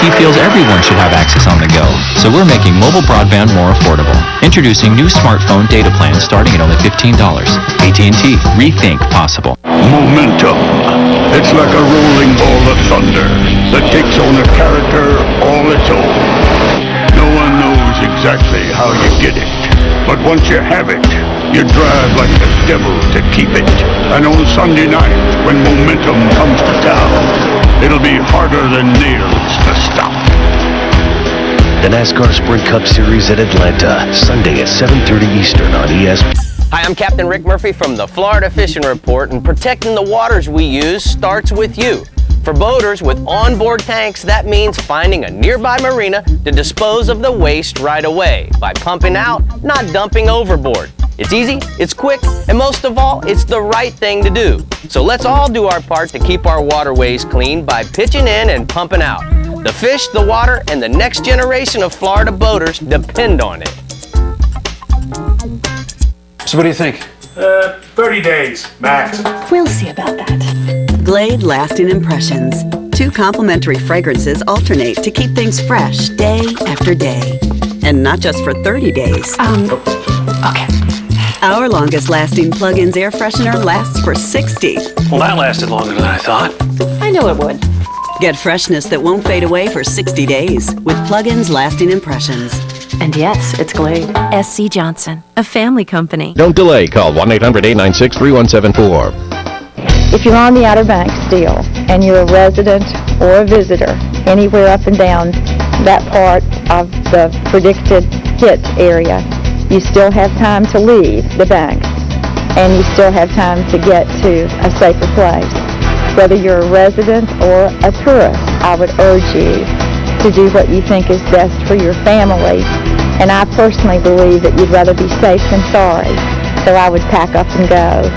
he feels everyone should have access on the go, so we're making mobile broadband more affordable. Introducing new smartphone data plans starting at only $15. AT&T. Rethink possible. Momentum. It's like a rolling ball of thunder that takes on a character all its own. No one knows exactly how you get it, but once you have it, you drive like the devil to keep it. And on Sunday night, when momentum comes to town, it'll be harder than nails to stop. The NASCAR Sprint Cup Series at Atlanta, Sunday at 7:30 Eastern on ESPN. Hi, I'm Captain Rick Murphy from the Florida Fishing Report, and protecting the waters we use starts with you. For boaters with onboard tanks, that means finding a nearby marina to dispose of the waste right away by pumping out, not dumping overboard. It's easy, it's quick, and most of all, it's the right thing to do. So let's all do our part to keep our waterways clean by pitching in and pumping out. The fish, the water, and the next generation of Florida boaters depend on it. So what do you think? 30 days, max. We'll see about that. Glade Lasting Impressions. 2 complementary fragrances alternate to keep things fresh day after day. And not just for 30 days. Okay. Our longest lasting plug-ins air freshener lasts for 60. Well, that lasted longer than I thought. I knew it would. Get freshness that won't fade away for 60 days with plug-ins Lasting Impressions. And yes, it's Glade. SC Johnson, a family company. Don't delay. Call 1-800-896-3174. If you're on the Outer Banks still, and you're a resident or a visitor anywhere up and down that part of the predicted hit area, you still have time to leave the banks, and you still have time to get to a safer place. Whether you're a resident or a tourist, I would urge you to do what you think is best for your family. And I personally believe that you'd rather be safe than sorry, so I would pack up and go.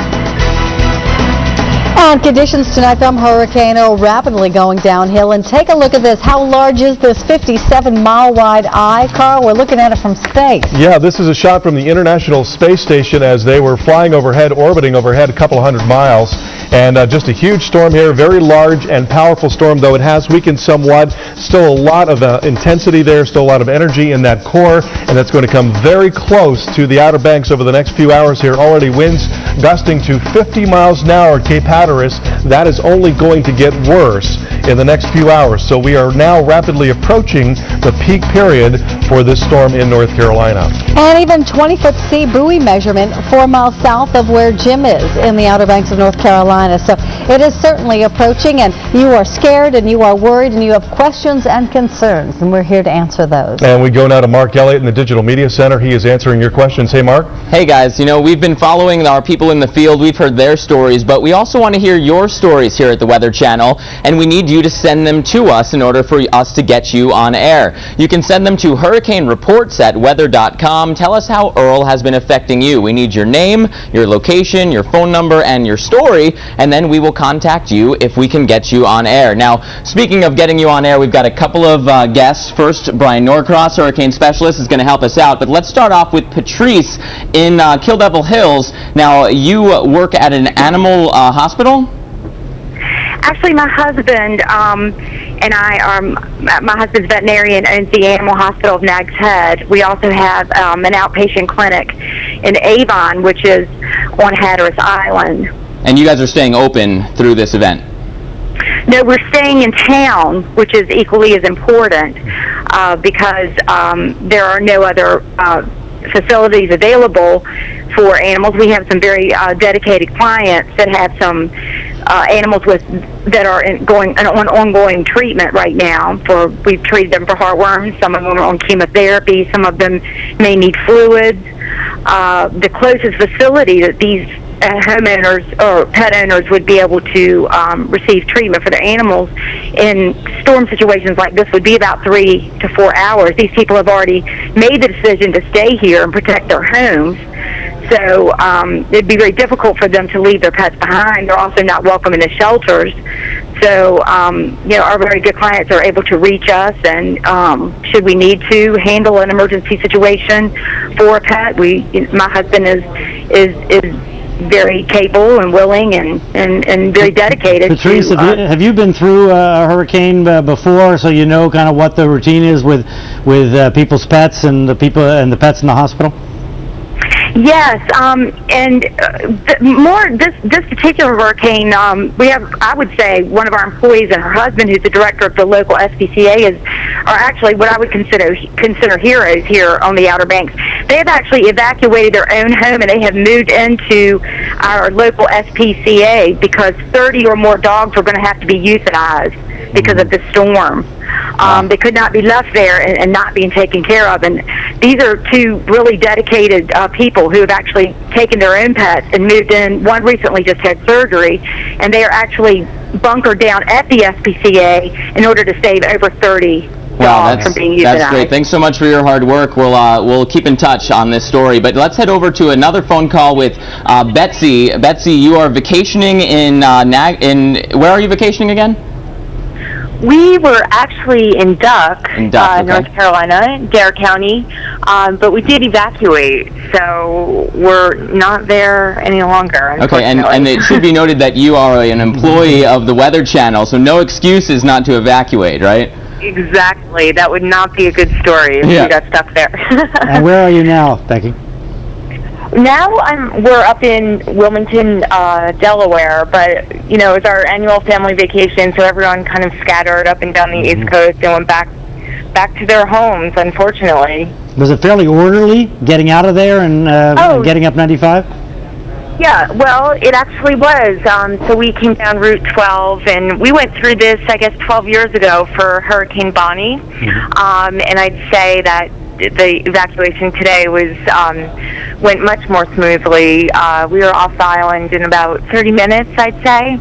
And conditions tonight from Hurricane Earl rapidly going downhill. And take a look at this. How large is this 57-mile wide eye? Carl, we're looking at it from space. Yeah, this is a shot from the International Space Station as they were flying overhead, orbiting overhead a couple of hundred miles. And just a huge storm here, very large and powerful storm, though it has weakened somewhat. Still a lot of intensity there, still a lot of energy in that core, and that's going to come very close to the Outer Banks over the next few hours here. Already winds gusting to 50 miles an hour at Cape Hatteras. That is only going to get worse in the next few hours. So we are now rapidly approaching the peak period for this storm in North Carolina. And even 20-foot sea buoy measurement 4 miles south of where Jim is in the Outer Banks of North Carolina. So it is certainly approaching, and you are scared and you are worried and you have questions and concerns, and we're here to answer those. And we go now to Mark Elliott in the Digital Media Center. He is answering your questions. Hey, Mark. Hey, guys. You know, we've been following our people in the field. We've heard their stories, but we also want to hear your stories here at the Weather Channel, and we need you to send them to us in order for us to get you on air. You can send them to hurricanereports@weather.com. Tell us how Earl has been affecting you. We need your name, your location, your phone number, and your story, and then we will contact you if we can get you on air. Now, speaking of getting you on air, we've got a couple of guests. First, Bryan Norcross, hurricane specialist, is going to help us out, but let's start off with Patrice in Kill Devil Hills. Now, you work at an animal hospital? Actually, my husband and I are, my husband's veterinarian owns the Animal Hospital of Nag's Head. We also have an outpatient clinic in Avon, which is on Hatteras Island. And you guys are staying open through this event? No, we're staying in town, which is equally as important because there are no other facilities available for animals. We have some very dedicated clients that have some animals that are on ongoing treatment right now. We've treated them for heartworms. Some of them are on chemotherapy. Some of them may need fluids. The closest facility that these homeowners or pet owners would be able to receive treatment for their animals in storm situations like this would be about 3 to 4 hours. These people have already made the decision to stay here and protect their homes. So it'd be very difficult for them to leave their pets behind. They're also not welcome in the shelters. So, our very good clients are able to reach us, and should we need to handle an emergency situation for a pet, my husband is very capable and willing and very dedicated. Patrice, have you been through a hurricane before, so you know kind of what the routine is with people's pets and the pets in the hospital? Yes, this particular hurricane, we have, I would say, one of our employees and her husband, who's the director of the local SPCA, are actually what I would consider heroes here on the Outer Banks. They have actually evacuated their own home and they have moved into our local SPCA because 30 or more dogs were going to have to be euthanized because of the storm. They could not be left there and not being taken care of. And these are two really dedicated people who have actually taken their own pets and moved in. One recently just had surgery, and they are actually bunkered down at the SPCA in order to save over 30 dogs from being euthanized. That's great. Thanks so much for your hard work. We'll keep in touch on this story. But let's head over to another phone call with Betsy. Betsy, you are vacationing in where are you vacationing again? We were actually in Duck, North Carolina, Dare County, but we did evacuate, so we're not there any longer. Okay, and it should be noted that you are an employee of the Weather Channel, so no excuses not to evacuate, right? Exactly. That would not be a good story if we got stuck there. And where are you now, Becky? Now we're up in Wilmington, Delaware, but it's our annual family vacation, so everyone kind of scattered up and down the East Coast and went back to their homes, unfortunately. Was it fairly orderly getting out of there and getting up 95? Yeah, well, it actually was. So we came down Route 12, and we went through this, I guess, 12 years ago for Hurricane Bonnie, and I'd say that the evacuation today went much more smoothly. We were off the island in about 30 minutes, I'd say,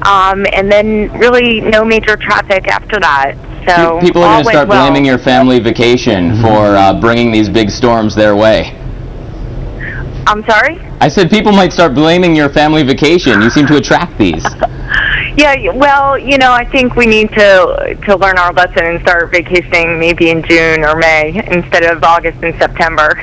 and then really no major traffic after that. So people are going to start blaming your family vacation for bringing these big storms their way. I'm sorry? I said people might start blaming your family vacation. You seem to attract these. Yeah, well, I think we need to learn our lesson and start vacationing maybe in June or May instead of August and September.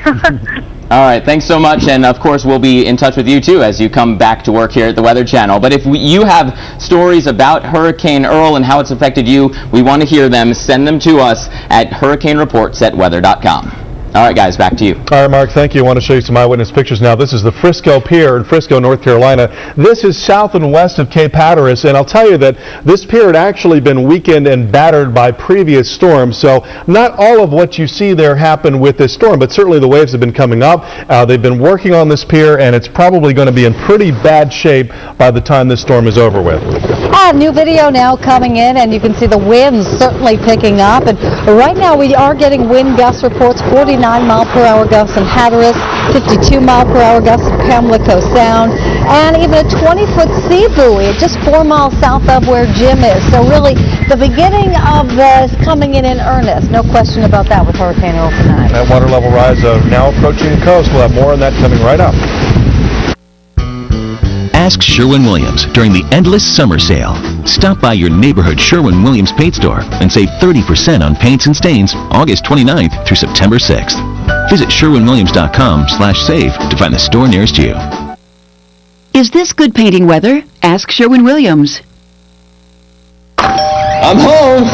All right, thanks so much, and of course we'll be in touch with you too as you come back to work here at the Weather Channel. But if you have stories about Hurricane Earl and how it's affected you, we want to hear them. Send them to us at hurricanereports@weather.com. All right, guys, back to you. All right, Mark, thank you. I want to show you some eyewitness pictures now. This is the Frisco Pier in Frisco, North Carolina. This is south and west of Cape Hatteras, and I'll tell you that this pier had actually been weakened and battered by previous storms, so not all of what you see there happened with this storm, but certainly the waves have been coming up. They've been working on this pier, and it's probably going to be in pretty bad shape by the time this storm is over with. New video now coming in, and you can see the winds certainly picking up. And right now we are getting wind gust reports, 49-mile-per-hour gusts in Hatteras, 52-mile-per-hour gusts in Pamlico Sound, and even a 20-foot sea buoy just 4 miles south of where Jim is. So really, the beginning of this coming in earnest. No question about that with Hurricane Earl tonight. That water level rise now approaching the coast. We'll have more on that coming right up. Ask Sherwin-Williams during the Endless Summer Sale. Stop by your neighborhood Sherwin-Williams paint store and save 30% on paints and stains August 29th through September 6th. Visit sherwinwilliams.com/save to find the store nearest you. Is this good painting weather? Ask Sherwin-Williams. I'm home,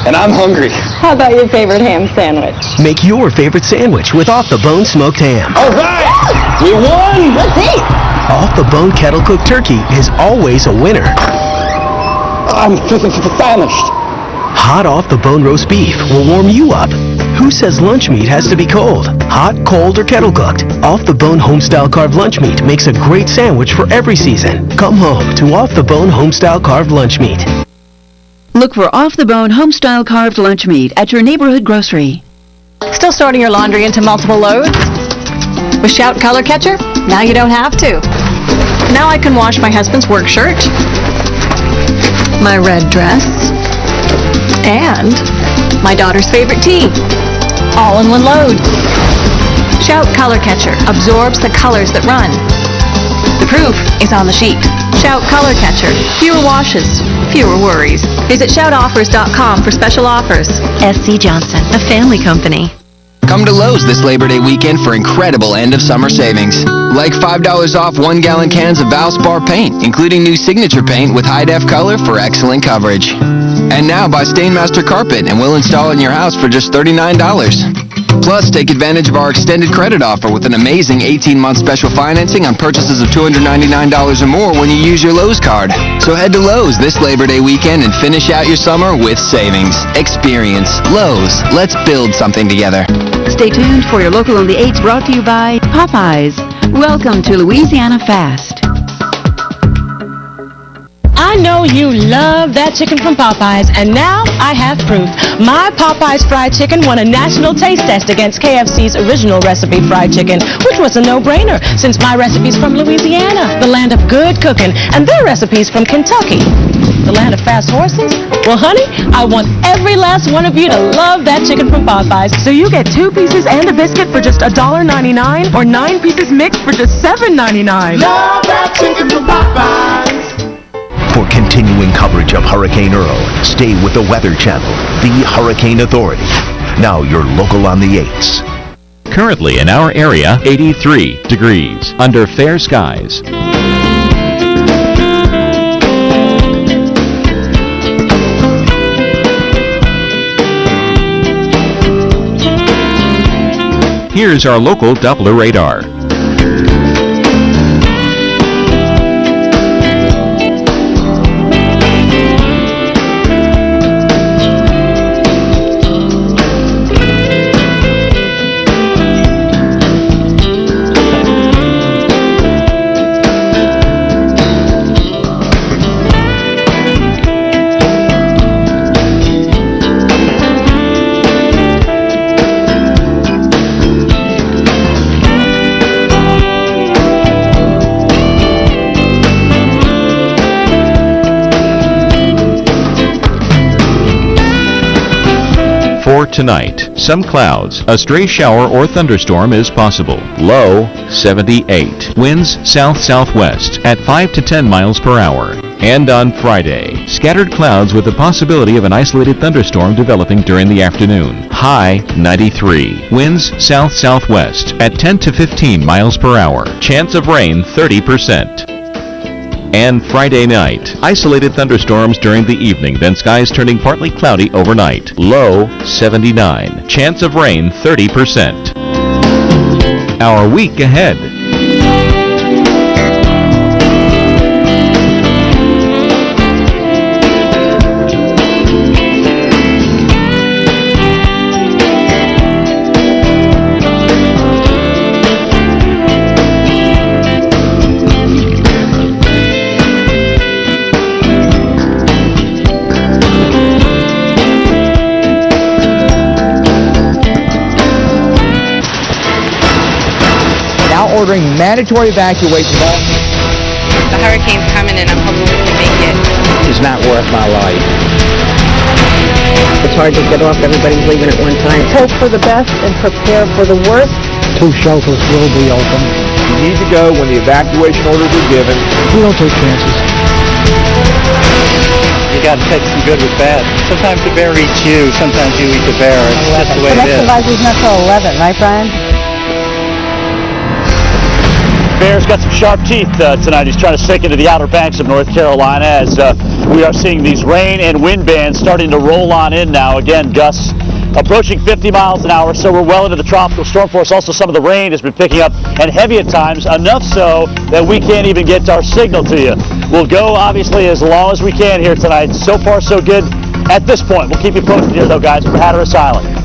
and I'm hungry. How about your favorite ham sandwich? Make your favorite sandwich with off-the-bone smoked ham. All right! We won! Let's eat! Off-the-bone kettle-cooked turkey is always a winner. I'm famished. Hot off-the-bone roast beef will warm you up. Who says lunch meat has to be cold? Hot, cold, or kettle-cooked? Off-the-bone home-style carved lunch meat makes a great sandwich for every season. Come home to off-the-bone home-style carved lunch meat. Look for off-the-bone home-style carved lunch meat at your neighborhood grocery. Still sorting your laundry into multiple loads? With Shout Color Catcher? Now you don't have to. Now I can wash my husband's work shirt, my red dress, and my daughter's favorite tea, all in one load. Shout Color Catcher absorbs the colors that run. The proof is on the sheet. Shout Color Catcher. Fewer washes, fewer worries. Visit shoutoffers.com for special offers. SC Johnson, a family company. Come to Lowe's this Labor Day weekend for incredible end-of-summer savings. Like $5 off 1-gallon cans of Valspar paint, including new signature paint with high-def color for excellent coverage. And now buy Stainmaster carpet and we'll install it in your house for just $39. Plus, take advantage of our extended credit offer with an amazing 18-month special financing on purchases of $299 or more when you use your Lowe's card. So head to Lowe's this Labor Day weekend and finish out your summer with savings. Experience Lowe's. Let's build something together. Stay tuned for your local on the 8s brought to you by Popeyes. Welcome to Louisiana Fast. I know you love that chicken from Popeyes, and now I have proof. My Popeyes fried chicken won a national taste test against KFC's original recipe fried chicken, which was a no-brainer since my recipe's from Louisiana, the land of good cooking, and their recipe's from Kentucky, the land of fast horses. Well, honey, I want every last one of you to love that chicken from Popeyes. So you get 2 pieces and a biscuit for just $1.99, or 9 pieces mixed for just $7.99. Love that chicken from Popeyes. For continuing coverage of Hurricane Earl, stay with the Weather Channel, the Hurricane Authority. Now your local on the 8s. Currently in our area, 83 degrees under fair skies. Here's our local Doppler radar. For tonight, some clouds, a stray shower or thunderstorm is possible. Low 78. Winds south-southwest at 5 to 10 miles per hour. And on Friday, scattered clouds with the possibility of an isolated thunderstorm developing during the afternoon. High 93. Winds south-southwest at 10 to 15 miles per hour. Chance of rain 30%. And Friday night, isolated thunderstorms during the evening, then skies turning partly cloudy overnight. Low 79. Chance of rain 30%. Our week ahead. Ordering mandatory evacuation of all. The hurricane's coming and I'm hoping we can make it. It's not worth my life. It's hard to get off. Everybody's leaving at one time. Hope for the best and prepare for the worst. 2 shelters will be open. You need to go when the evacuation orders are given. We don't take chances. You got to take some good with bad. Sometimes the bear eats you. Sometimes you eat the bear. It's just the way it is. The next advisory's not till 11, right, Bryan? Bear's got some sharp teeth tonight. He's trying to sink into the Outer Banks of North Carolina as we are seeing these rain and wind bands starting to roll on in now. Again, gusts approaching 50 miles an hour, so we're well into the tropical storm force. Also, some of the rain has been picking up and heavy at times, enough so that we can't even get our signal to you. We'll go, obviously, as long as we can here tonight. So far, so good at this point. We'll keep you posted here, though, guys, from Hatteras Island.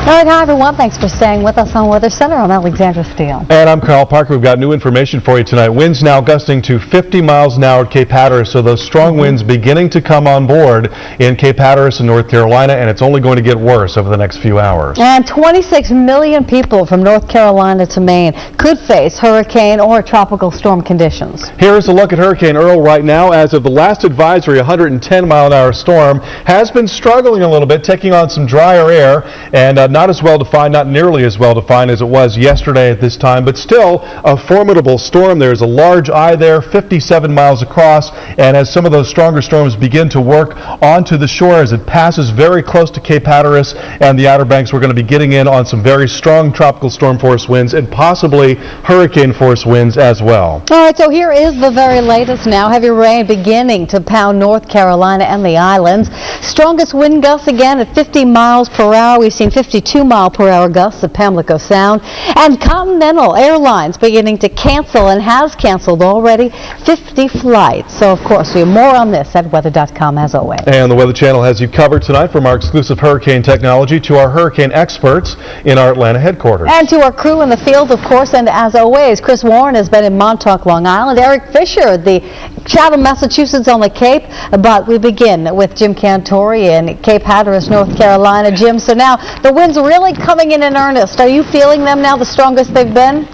All right, hi everyone. Thanks for staying with us on Weather Center. I'm Alexandra Steele. And I'm Carl Parker. We've got new information for you tonight. Winds now gusting to 50 miles an hour at Cape Hatteras, so those strong winds beginning to come on board in Cape Hatteras in North Carolina, and it's only going to get worse over the next few hours. And 26 million people from North Carolina to Maine could face hurricane or tropical storm conditions. Here's a look at Hurricane Earl right now. As of the last advisory, 110 mile an hour storm has been struggling a little bit, taking on some drier air, and not as well defined, not nearly as well defined as it was yesterday at this time, but still a formidable storm. There's a large eye there, 57 miles across, and as some of those stronger storms begin to work onto the shore, as it passes very close to Cape Hatteras and the Outer Banks, we're going to be getting in on some very strong tropical storm force winds and possibly hurricane force winds as well. All right, so here is the very latest now. Heavy rain beginning to pound North Carolina and the islands. Strongest wind gusts again at 50 miles per hour. We've seen 52-mile-per-hour gusts at Pamlico Sound. And Continental Airlines beginning to cancel and has canceled already 50 flights. So, of course, we have more on this at weather.com as always. And the Weather Channel has you covered tonight, from our exclusive hurricane technology to our hurricane experts in our Atlanta headquarters. And to our crew in the field, of course, and as always, Chris Warren has been in Montauk, Long Island. Eric Fisher, the Chatham, Massachusetts on the Cape. But we begin with Jim Cantori in Cape Hatteras, North Carolina. Jim, so now the winds are really coming in earnest. Are you feeling them now, the strongest they've been?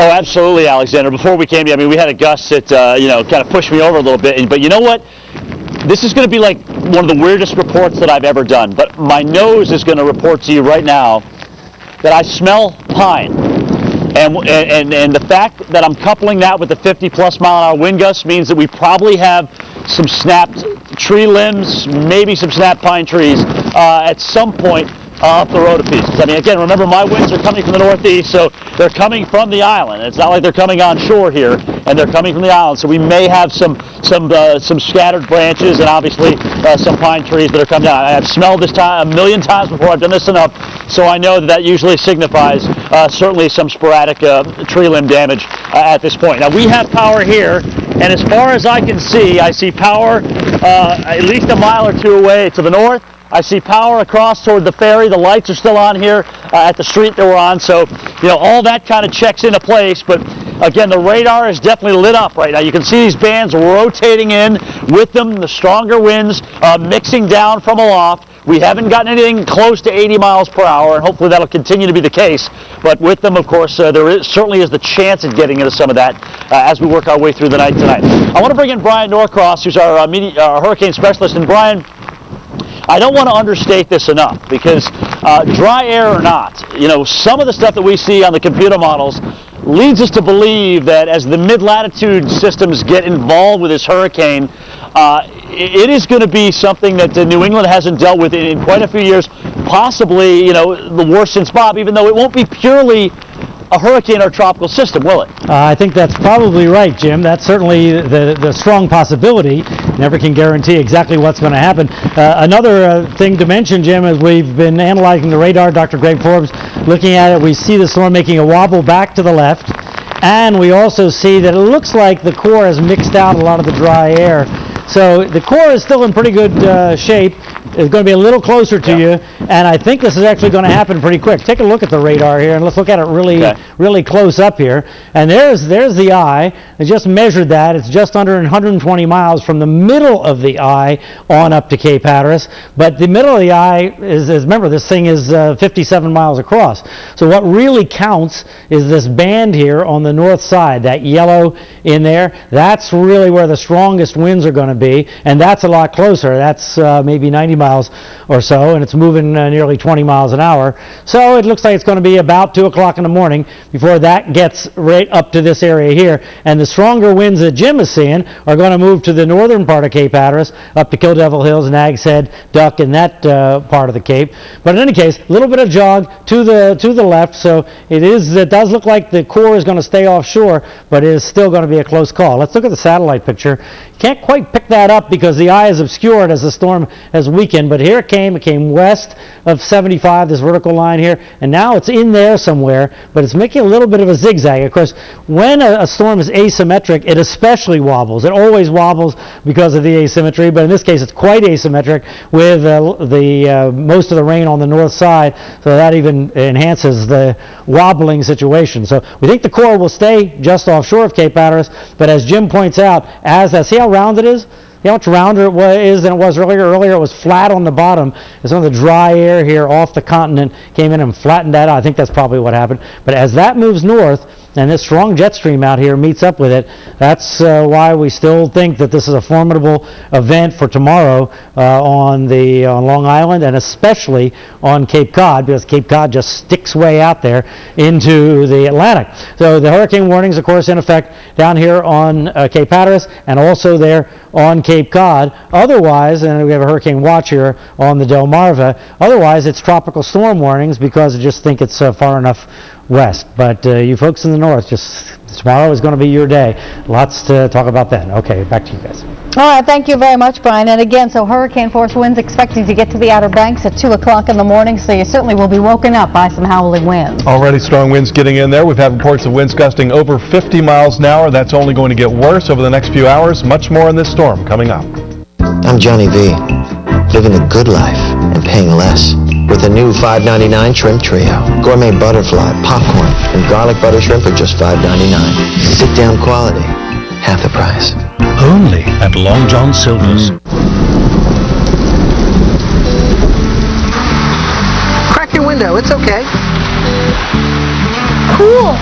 Oh, absolutely, Alexander. Before we came here, I mean, we had a gust that, kind of pushed me over a little bit. But you know what? This is going to be like one of the weirdest reports that I've ever done. But my nose is going to report to you right now that I smell pine. And the fact that I'm coupling that with the 50-plus mile-an-hour wind gusts means that we probably have some snapped tree limbs, maybe some snapped pine trees at some point off the road a piece. I mean, again, remember, my winds are coming from the northeast, so they're coming from the island. It's not like they're coming on shore here, and they're coming from the island. So we may have some scattered branches and obviously some pine trees that are coming down. I've smelled this time a million times before. I've done this enough, so I know that usually signifies certainly some sporadic tree limb damage at this point. Now, we have power here, and as far as I can see, I see power at least a mile or two away to the north. I see power across toward the ferry. The lights are still on here at the street that we're on. So, all that kind of checks into place. But again, the radar is definitely lit up right now. You can see these bands rotating in with them, the stronger winds mixing down from aloft. We haven't gotten anything close to 80 miles per hour, and hopefully that'll continue to be the case. But with them, of course, certainly is the chance of getting into some of that as we work our way through the night tonight. I want to bring in Bryan Norcross, who's our hurricane specialist. And Bryan, I don't want to understate this enough, because dry air or not, some of the stuff that we see on the computer models leads us to believe that as the mid-latitude systems get involved with this hurricane, it is going to be something that New England hasn't dealt with in quite a few years, possibly, the worst since Bob, even though it won't be purely a hurricane or tropical system, will it? I think that's probably right, Jim. That's certainly the strong possibility. Never can guarantee exactly what's going to happen. Another thing to mention, Jim, is we've been analyzing the radar. Dr. Greg Forbes looking at it. We see the storm making a wobble back to the left, and we also see that it looks like the core has mixed out a lot of the dry air. So the core is still in pretty good shape. It's going to be a little closer to you, and I think this is actually going to happen pretty quick. Take a look at the radar here, and let's look at it really close up here. And there's the eye. I just measured that. It's just under 120 miles from the middle of the eye on up to Cape Hatteras. But the middle of the eye is remember, this thing is 57 miles across. So what really counts is this band here on the north side, that yellow in there. That's really where the strongest winds are going to be, and that's a lot closer. That's maybe 90 miles or so, and it's moving nearly 20 miles an hour. So it looks like it's going to be about 2 o'clock in the morning before that gets right up to this area here. And the stronger winds that Jim is seeing are going to move to the northern part of Cape Hatteras, up to Kill Devil Hills, Nag's Head, Duck, and that part of the Cape. But in any case, a little bit of jog to the left, so it does look like the core is going to stay offshore, but it is still going to be a close call. Let's look at the satellite picture. Can't quite pick that up because the eye is obscured as the storm has weakened, but here it came west of 75, this vertical line here, and now it's in there somewhere, but it's making a little bit of a zigzag. Of course, when a storm is asymmetric, it especially wobbles. It always wobbles because of the asymmetry, but in this case it's quite asymmetric with most of the rain on the north side, so that even enhances the wobbling situation. So we think the core will stay just offshore of Cape Hatteras, but as Jim points out, see how round it is? See how much rounder it is than it was earlier? Earlier it was flat on the bottom. Some of the dry air here off the continent came in and flattened that out. I think that's probably what happened. But as that moves north, and this strong jet stream out here meets up with it. That's why we still think that this is a formidable event for tomorrow on Long Island, and especially on Cape Cod, because Cape Cod just sticks way out there into the Atlantic. So the hurricane warnings, of course, in effect down here on Cape Hatteras and also there on Cape Cod. Otherwise, and we have a hurricane watch here on the Delmarva, otherwise it's tropical storm warnings because I just think it's far enough west. But you folks in the north, just tomorrow is going to be your day. Lots to talk about then. Okay, back to you guys. All right, thank you very much, Bryan. And again, so hurricane force winds expecting to get to the Outer Banks at 2 o'clock in the morning, so you certainly will be woken up by some howling winds. Already strong winds getting in there. We've had reports of winds gusting over 50 miles an hour. That's only going to get worse over the next few hours. Much more in this storm coming up. I'm Johnny V, living the good life and paying less. With a new $5.99 shrimp trio, gourmet butterfly, popcorn, and garlic butter shrimp are just $5.99. Sit-down quality, half the price. Only at Long John Silver's. Crack your window, it's okay. Cool.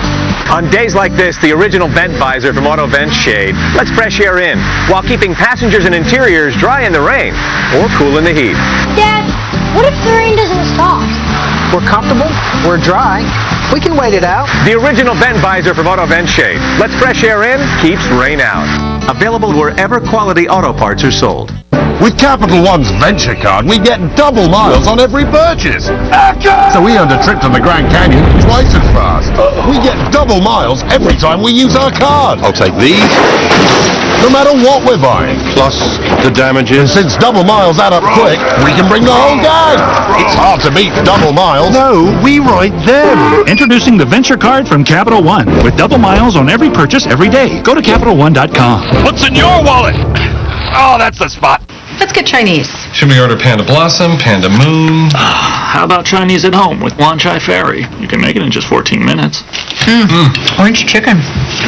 On days like this, the original vent visor from Auto Vent Shade lets fresh air in while keeping passengers and interiors dry in the rain or cool in the heat. Dad, what if the rain doesn't stop? We're comfortable, we're dry, we can wait it out. The original vent visor from Auto Vent Shade lets fresh air in, keeps rain out. Available wherever quality auto parts are sold. With Capital One's Venture Card, we get double miles on every purchase. So we earned a trip to the Grand Canyon twice as fast. We get double miles every time we use our card. I'll take these. No matter what we're buying. Plus the damages. And since double miles add up quick, we can bring the whole gang. It's hard to beat double miles. No, we write them. Introducing the Venture Card from Capital One with double miles on every purchase every day. Go to CapitalOne.com. What's in your wallet? Oh, that's the spot. Let's get Chinese. Should we order Panda Blossom, Panda Moon? How about Chinese at home with Wanchai Ferry? You can make it in just 14 minutes. Orange chicken.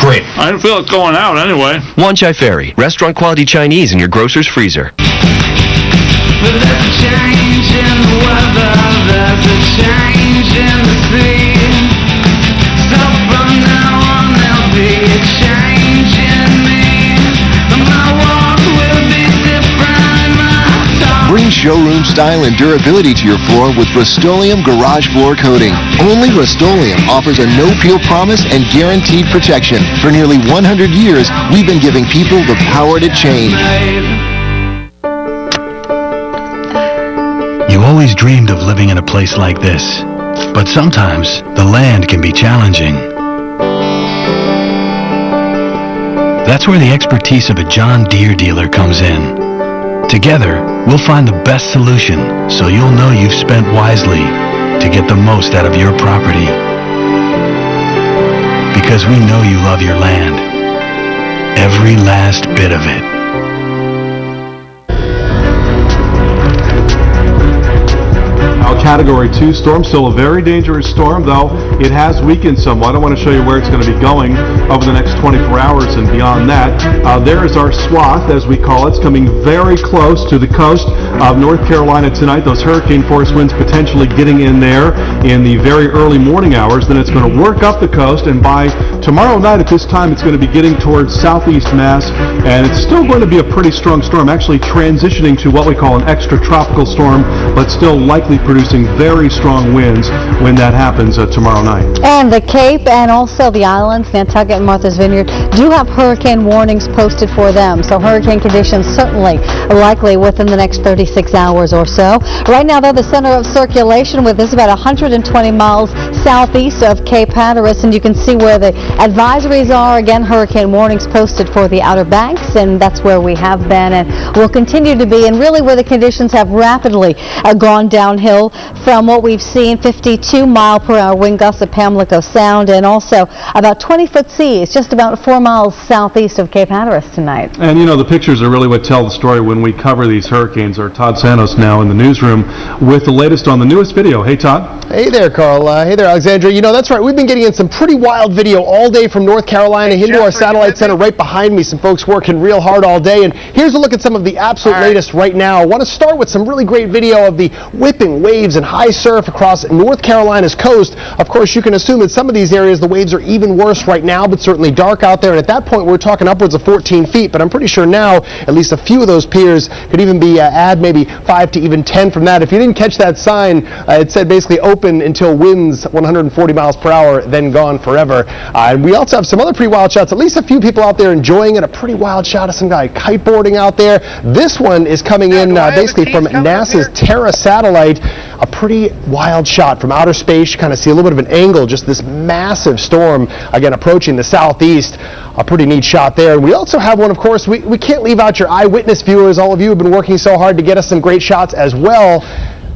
Great. I don't feel like going out anyway. Wanchai Ferry, restaurant quality Chinese in your grocer's freezer. But there's a change in the weather, there's a change in the sea. So from now on there'll be a change in me. My walk will be different, my talk. Bring showroom style and durability to your floor with Rust-Oleum Garage Floor Coating. Only Rust-Oleum offers a no-peel promise and guaranteed protection. For nearly 100 years, we've been giving people the power to change. You always dreamed of living in a place like this, but sometimes the land can be challenging. That's where the expertise of a John Deere dealer comes in. Together, we'll find the best solution so you'll know you've spent wisely to get the most out of your property. Because we know you love your land, every last bit of it. Category 2 storm, still a very dangerous storm, though it has weakened somewhat. I want to show you where it's going to be going over the next 24 hours and beyond that. There is our swath, as we call it. It's coming very close to the coast of North Carolina tonight. Those hurricane force winds potentially getting in there in the very early morning hours. Then it's going to work up the coast, and by tomorrow night at this time, it's going to be getting towards southeast Mass, and it's still going to be a pretty strong storm, actually transitioning to what we call an extratropical storm, but still likely producing very strong winds when that happens tomorrow night. And the Cape and also the islands, Nantucket and Martha's Vineyard, do have hurricane warnings posted for them. So hurricane conditions certainly likely within the next 36 hours or so. Right now, though, the center of circulation with this about 120 miles southeast of Cape Hatteras, and you can see where the advisories are. Again, hurricane warnings posted for the Outer Banks, and that's where we have been and will continue to be, and really where the conditions have rapidly gone downhill from what we've seen. 52-mile-per-hour wind gusts at Pamlico Sound, and also about 20-foot seas just about 4 miles southeast of Cape Hatteras tonight. And you know, the pictures are really what tell the story when we cover these hurricanes. Our Todd Santos now in the newsroom with the latest on the newest video. Hey, Todd. Hey there, Carl. Hey there, Alexandra. You know, that's right. We've been getting in some pretty wild video all day from North Carolina into our satellite center right behind me. Some folks working real hard all day. And here's a look at some of the absolute latest right now. I want to start with some really great video of the whipping waves waves and high surf across North Carolina's coast. Of course, you can assume that some of these areas, the waves are even worse right now, but certainly dark out there. And at that point, we're talking upwards of 14 feet. But I'm pretty sure now, at least a few of those piers could even be add maybe 5 to even 10 from that. If you didn't catch that sign, it said basically open until winds 140 miles per hour, then gone forever. And we also have some other pretty wild shots. At least a few people out there enjoying it. A pretty wild shot of some guy kiteboarding out there. This one is coming in basically from NASA's Terra satellite. A pretty wild shot from outer space. You kind of see a little bit of an angle, just this massive storm, again, approaching the southeast. A pretty neat shot there. And we also have one, of course, we can't leave out your eyewitness viewers. All of you have been working so hard to get us some great shots as well.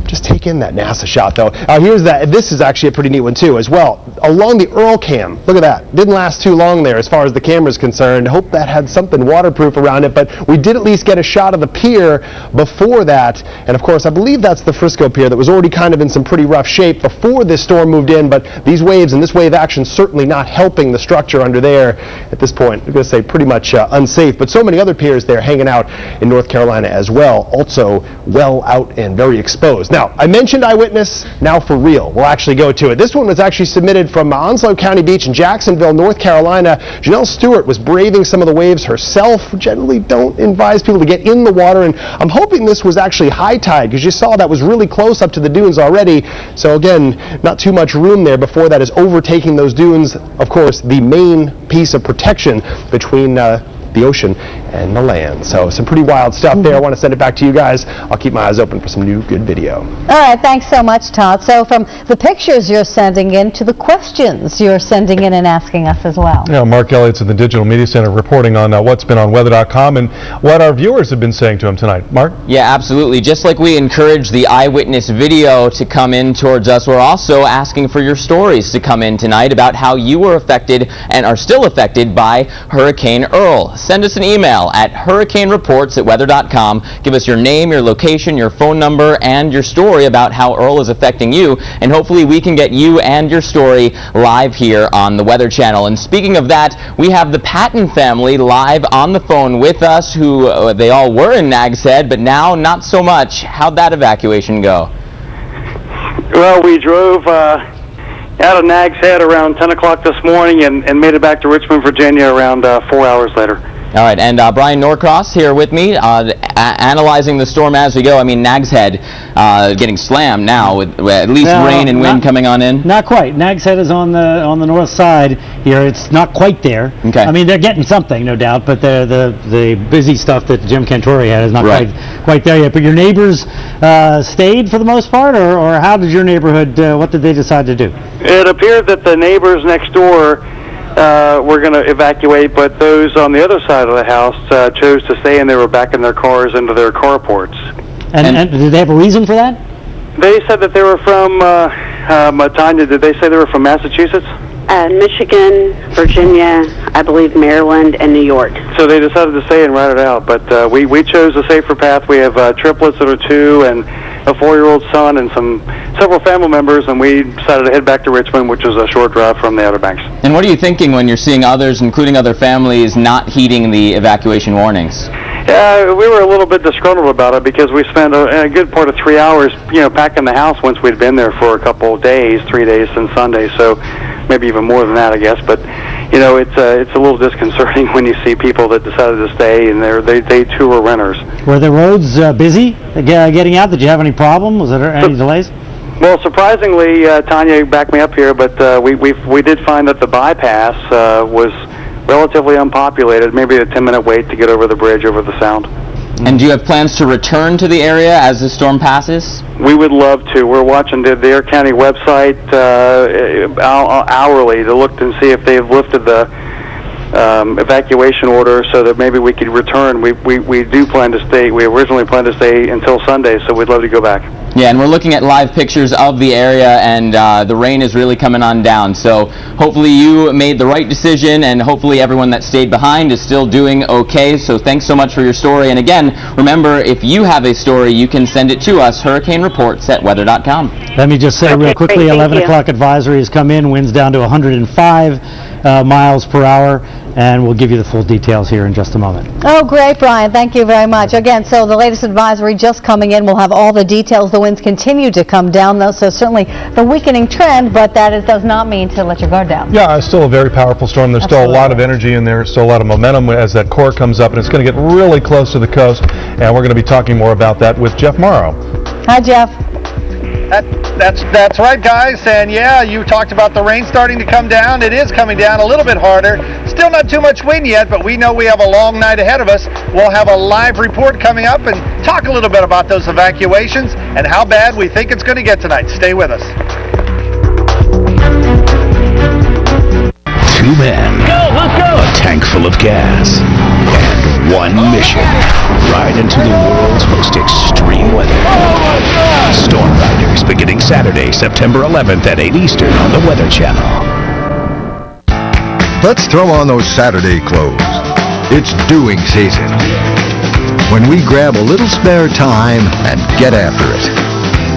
Just take in that NASA shot, though. Here's that. This is actually a pretty neat one, too, as well. Along the Earl cam. Look at that. Didn't last too long there as far as the camera's concerned. Hope that had something waterproof around it, but we did at least get a shot of the pier before that. And, of course, I believe that's the Frisco pier that was already kind of in some pretty rough shape before this storm moved in, but these waves and this wave action certainly not helping the structure under there at this point. I'm going to say pretty much unsafe, but so many other piers there hanging out in North Carolina as well, also well out and very exposed. Now, I mentioned eyewitness, now for real. We'll actually go to it. This one was actually submitted from Onslow County Beach in Jacksonville, North Carolina. Janelle Stewart was braving some of the waves herself. Generally don't advise people to get in the water, and I'm hoping this was actually high tide, because you saw that was really close up to the dunes already. So again, not too much room there before that is overtaking those dunes. Of course, the main piece of protection between the ocean and the land. So some pretty wild stuff there. I want to send it back to you guys. I'll keep my eyes open for some new good video. All right, thanks so much, Todd. So from the pictures you're sending in to the questions you're sending in and asking us as well. Yeah, Mark Elliott's at the Digital Media Center reporting on what's been on weather.com and what our viewers have been saying to him tonight. Mark? Yeah, absolutely. Just like we encourage the eyewitness video to come in towards us, we're also asking for your stories to come in tonight about how you were affected and are still affected by Hurricane Earl. Send us an email at hurricanereports@weather.com. Give us your name, your location, your phone number, and your story about how Earl is affecting you, and hopefully we can get you and your story live here on the Weather Channel. And speaking of that, we have the Patton family live on the phone with us, who they all were in Nags Head, but now not so much. How'd that evacuation go? Well, we drove out of Nags Head around 10 o'clock this morning and made it back to Richmond, Virginia around 4 hours later. All right, and Bryan Norcross here with me, analyzing the storm as we go. I mean, Nags Head getting slammed now with at least rain and wind coming on in. Not quite. Nags Head is on the north side here. It's not quite there. Okay. I mean, they're getting something, no doubt, but the busy stuff that Jim Cantori had is not quite there yet. But your neighbors stayed for the most part, or how did your neighborhood? What did they decide to do? It appeared that the neighbors next door were going to evacuate, but those on the other side of the house chose to stay, and they were backing their cars into their carports. And did they have a reason for that? They said that they were from, Tanya, did they say they were from Massachusetts? Michigan, Virginia, I believe Maryland, and New York. So they decided to stay and ride it out, but we chose a safer path. We have triplets that are 2 and a 4-year-old son and several family members, and we decided to head back to Richmond, which is a short drive from the Outer Banks. And what are you thinking when you're seeing others, including other families, not heeding the evacuation warnings? We were a little bit disgruntled about it because we spent a good part of 3 hours, packing the house once we'd been there for a couple of days, 3 days since Sunday, so maybe even more than that, I guess. But it's a little disconcerting when you see people that decided to stay and they too were renters. Were the roads busy getting out? Did you have any problem? Was there any delays? Well, surprisingly, Tanya backed me up here, but we did find that the bypass was relatively unpopulated, maybe a 10-minute wait to get over the bridge over the Sound. And do you have plans to return to the area as the storm passes? We would love to. We're watching the Air County website hourly to look and see if they've lifted the evacuation order so that maybe we could return. We do plan to stay. We originally planned to stay until Sunday, so we'd love to go back. Yeah, and we're looking at live pictures of the area, and the rain is really coming on down. So hopefully you made the right decision, and hopefully everyone that stayed behind is still doing okay. So thanks so much for your story. And again, remember, if you have a story, you can send it to us, hurricanereports@weather.com. Let me just say real quickly, 11 o'clock advisory has come in, winds down to 105. miles per hour, and we'll give you the full details here in just a moment. Oh, great, Brian. Thank you very much. Again, so the latest advisory just coming in. We'll have all the details. The winds continue to come down, though, so certainly the weakening trend, but that does not mean to let your guard down. Yeah, it's still a very powerful storm. There's still a lot of energy in there, still a lot of momentum as that core comes up, and it's going to get really close to the coast, and we're going to be talking more about that with Jeff Morrow. Hi, Jeff. That's right, guys, and yeah, you talked about the rain starting to come down. It is coming down a little bit harder. Still not too much wind yet, but we know we have a long night ahead of us. We'll have a live report coming up and talk a little bit about those evacuations and how bad we think it's going to get tonight. Stay with us. Two men, Let's go! a tank full of gas, and one mission: ride into the world's most extreme weather. Storm Riders, beginning Saturday, September 11th at 8 Eastern on the Weather Channel. Let's throw on those Saturday clothes. It's doing season. When we grab a little spare time and get after it.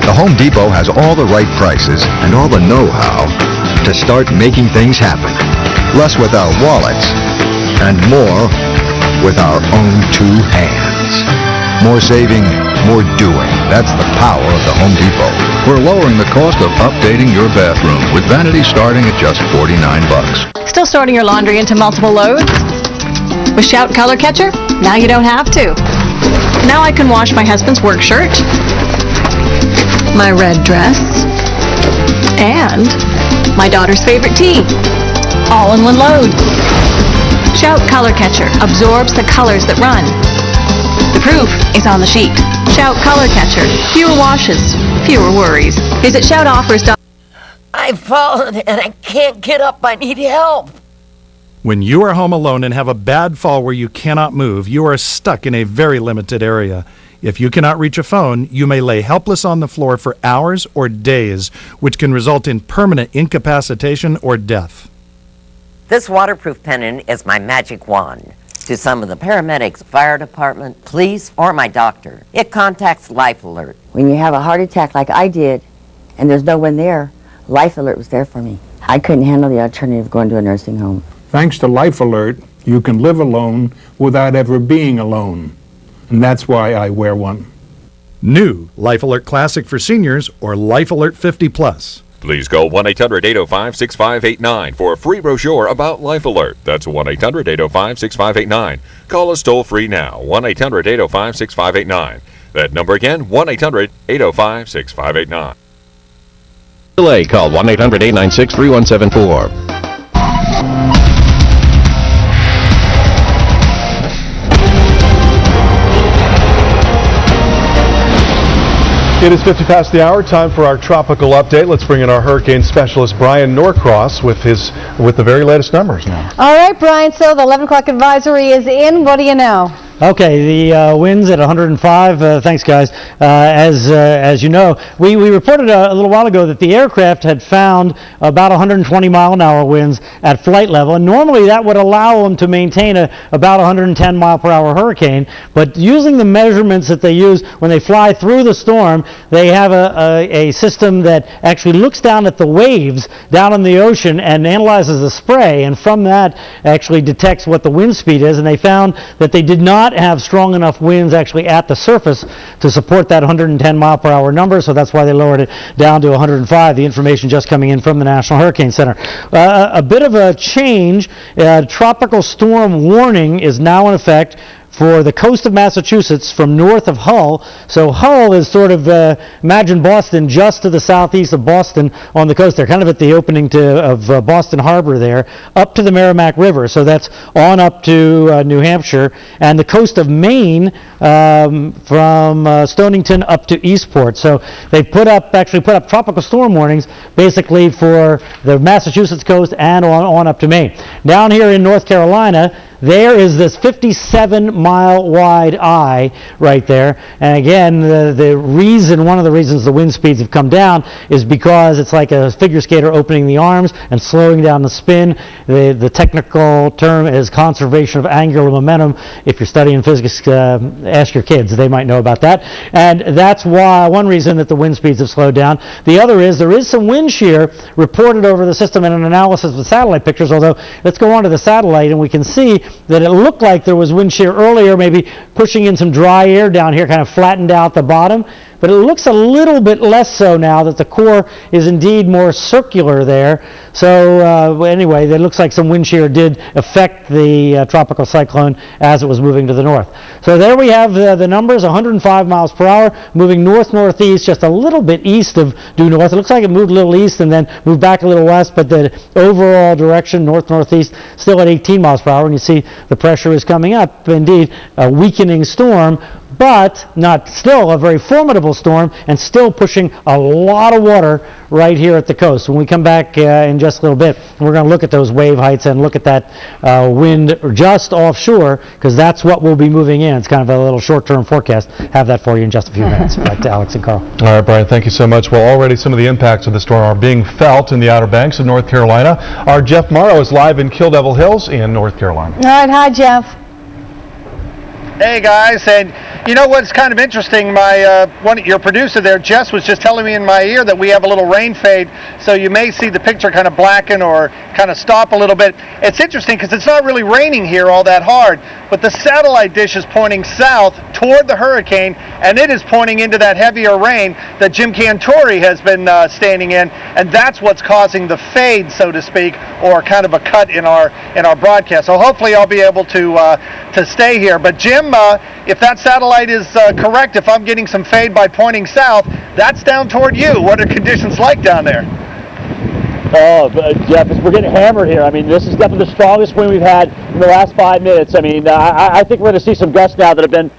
The Home Depot has all the right prices and all the know-how to start making things happen. Less with our wallets and more with our own two hands. More saving, more doing. That's the power of the Home Depot. We're lowering the cost of updating your bathroom with vanities starting at just $49. Still sorting your laundry into multiple loads? With Shout Color Catcher, now you don't have to. Now I can wash my husband's work shirt, my red dress, and my daughter's favorite tea, all in one load. Shout Color Catcher absorbs the colors that run. The proof is on the sheet. Shout Color Catcher. Fewer washes, fewer worries. Visit shoutoffers.com. I've fallen and I can't get up. I need help. When you are home alone and have a bad fall where you cannot move, you are stuck in a very limited area. If you cannot reach a phone, you may lay helpless on the floor for hours or days, which can result in permanent incapacitation or death. This waterproof pendant is my magic wand. To some of the paramedics, fire department, police, or my doctor, it contacts Life Alert. When you have a heart attack like I did, and there's no one there, Life Alert was there for me. I couldn't handle the alternative of going to a nursing home. Thanks to Life Alert, you can live alone without ever being alone. And that's why I wear one. New Life Alert Classic for seniors or Life Alert 50 Plus. Please call 1-800-805-6589 for a free brochure about Life Alert. That's 1-800-805-6589. Call us toll-free now, 1-800-805-6589. That number again, 1-800-805-6589. Delay, call 1-800-896-3174. It is 50 past the hour. Time for our tropical update. Let's bring in our hurricane specialist, Bryan Norcross, with the very latest numbers now. All right, Brian, so the 11 o'clock advisory is in. What do you know? Okay, the winds at 105. Thanks, guys. As you know, we reported a little while ago that the aircraft had found about 120 mile an hour winds at flight level, and normally that would allow them to maintain about 110 mile per hour hurricane. But using the measurements that they use when they fly through the storm, they have a system that actually looks down at the waves down in the ocean and analyzes the spray, and from that actually detects what the wind speed is. And they found that they did not have strong enough winds actually at the surface to support that 110 mile per hour number, so that's why they lowered it down to 105. The information just coming in from the National Hurricane Center. A bit of a change. Tropical storm warning is now in effect for the coast of Massachusetts from north of Hull. So Hull is sort of, imagine Boston just to the southeast of Boston on the coast there, kind of at the opening of Boston Harbor there, up to the Merrimack River. So that's on up to New Hampshire, and the coast of Maine from Stonington up to Eastport. So they actually put up tropical storm warnings basically for the Massachusetts coast and on up to Maine. Down here in North Carolina, there is this 57-mile wide eye right there. And again, one of the reasons the wind speeds have come down is because it's like a figure skater opening the arms and slowing down the spin. The technical term is conservation of angular momentum. If you're studying physics, ask your kids. They might know about that. And that's why one reason that the wind speeds have slowed down. The other is there is some wind shear reported over the system in an analysis of satellite pictures, although let's go on to the satellite and we can see that it looked like there was wind shear earlier, maybe pushing in some dry air down here, kind of flattened out the bottom. But it looks a little bit less so now that the core is indeed more circular there. So anyway, it looks like some wind shear did affect the tropical cyclone as it was moving to the north. So there we have the numbers, 105 miles per hour, moving north-northeast, just a little bit east of due north. It looks like it moved a little east and then moved back a little west, but the overall direction, north-northeast, still at 18 miles per hour. And you see the pressure is coming up. Indeed, a weakening storm, but not still a very formidable storm and still pushing a lot of water right here at the coast. When we come back in just a little bit, we're going to look at those wave heights and look at that wind just offshore, because that's what we'll be moving in. It's kind of a little short-term forecast. Have that for you in just a few minutes. Back to Alex and Carl. All right, Brian, thank you so much. Well, already some of the impacts of the storm are being felt in the Outer Banks of North Carolina. Our Jeff Morrow is live in Kill Devil Hills in North Carolina. All right, hi, Jeff. Hey guys, and you know what's kind of interesting? Your producer there, Jess, was just telling me in my ear that we have a little rain fade, so you may see the picture kind of blacken or kind of stop a little bit. It's interesting because it's not really raining here all that hard, but the satellite dish is pointing south toward the hurricane, and it is pointing into that heavier rain that Jim Cantori has been standing in, and that's what's causing the fade, so to speak, or kind of a cut in our broadcast. So hopefully I'll be able to stay here. But Jim, if that satellite is correct, if I'm getting some fade by pointing south, that's down toward you. What are conditions like down there? Oh, Jeff, we're getting hammered here. I mean, this is definitely the strongest wind we've had in the last 5 minutes. I mean, I think we're going to see some gusts now that have been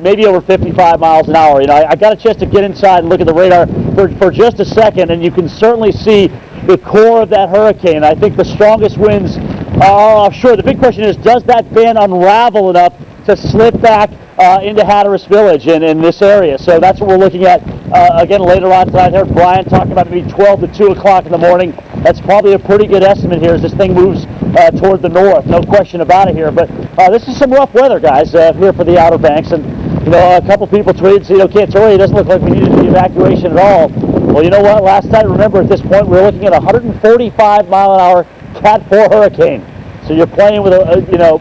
maybe over 55 miles an hour. You know, I got a chance to get inside and look at the radar for just a second, and you can certainly see the core of that hurricane. I think the strongest winds are offshore. The big question is, does that band unravel enough to slip back into Hatteras Village and in this area? So that's what we're looking at again later on tonight. I heard Bryan talking about maybe 12 to 2 o'clock in the morning. That's probably a pretty good estimate here as this thing moves toward the north. No question about it here. But this is some rough weather, guys, here for the Outer Banks. And you know, a couple people tweeted, you know, Cantori, it doesn't look like we needed the evacuation at all. Well, you know what? Last night, remember, at this point, we were looking at a 145-mile-an-hour Cat 4 hurricane. So you're playing with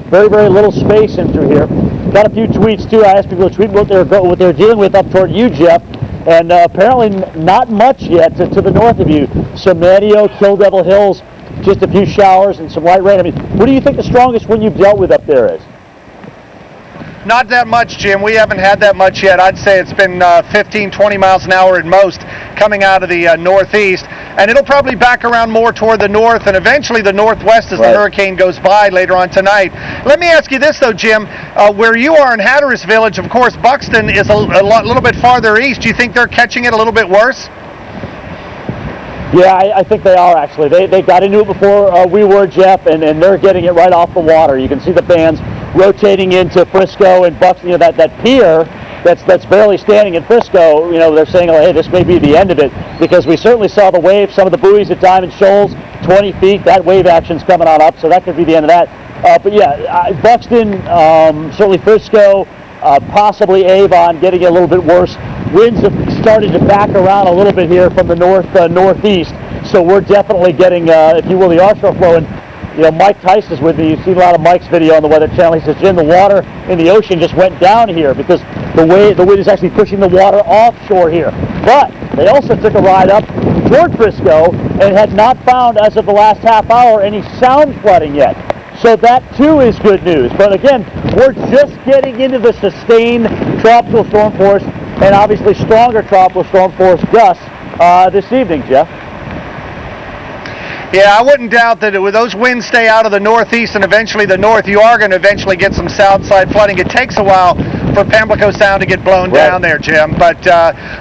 very, very little space in through here. Got a few tweets too. I asked people to tweet what they're dealing with up toward you, Jeff, and apparently not much yet to the north of you. So Manio, Kill Devil Hills, just a few showers and some light rain. I mean, what do you think the strongest wind you've dealt with up there is? Not that much, Jim. We haven't had that much yet. I'd say it's been 15, 20 miles an hour at most coming out of the northeast. And it'll probably back around more toward the north and eventually the northwest as the hurricane goes by later on tonight. Let me ask you this, though, Jim. Where you are in Hatteras Village, of course, Buxton is a little bit farther east. Do you think they're catching it a little bit worse? Yeah, I think they are, actually. They got into it before we were, Jeff, and they're getting it right off the water. You can see the bands rotating into Frisco and Buxton. You know, that pier that's barely standing in Frisco, you know, they're saying, oh, hey, this may be the end of it, because we certainly saw the wave, some of the buoys at Diamond Shoals, 20 feet, that wave action's coming on up, so that could be the end of that. But yeah, Buxton, certainly Frisco, possibly Avon getting a little bit worse. Winds have started to back around a little bit here from the northeast, so we're definitely getting, if you will, the offshore flow. And you know, Mike Tice is with me. You've seen a lot of Mike's video on the Weather Channel. He says, Jim, the water in the ocean just went down here because the wind is actually pushing the water offshore here. But they also took a ride up toward Frisco and had not found, as of the last half hour, any sound flooding yet. So that too is good news. But again, we're just getting into the sustained tropical storm force and obviously stronger tropical storm force gusts this evening, Jeff. Yeah, I wouldn't doubt that with those winds stay out of the northeast and eventually the north, you are going to eventually get some south side flooding. It takes a while for Pamlico Sound to get blown down there, Jim. But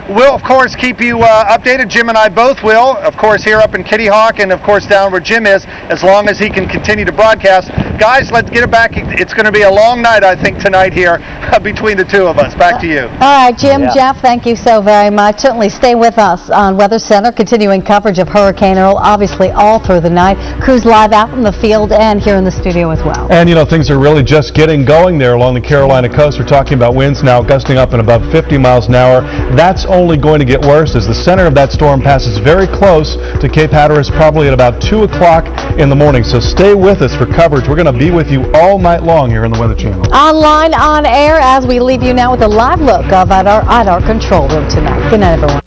we'll, of course, keep you updated. Jim and I both will, of course, here up in Kitty Hawk and, of course, down where Jim is, as long as he can continue to broadcast. Guys, let's get it back. It's going to be a long night, I think, tonight here between the two of us. Back to you. All right, Jim, Jeff, thank you so very much. Certainly stay with us on Weather Center, continuing coverage of Hurricane Earl, obviously all through the night. Crews live out in the field and here in the studio as well. And, you know, things are really just getting going there along the Carolina coast. We're talking about winds now gusting up and above 50 miles an hour. That's only going to get worse as the center of that storm passes very close to Cape Hatteras, probably at about 2 o'clock in the morning. So stay with us for coverage. We're going to be with you all night long here in the Weather Channel. Online, on air, as we leave you now with a live look of at our control room tonight. Good night, everyone.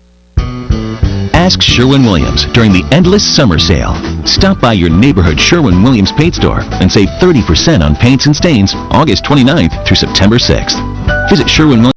Ask Sherwin-Williams during the Endless Summer Sale. Stop by your neighborhood Sherwin-Williams paint store and save 30% on paints and stains August 29th through September 6th. Visit Sherwin-Williams.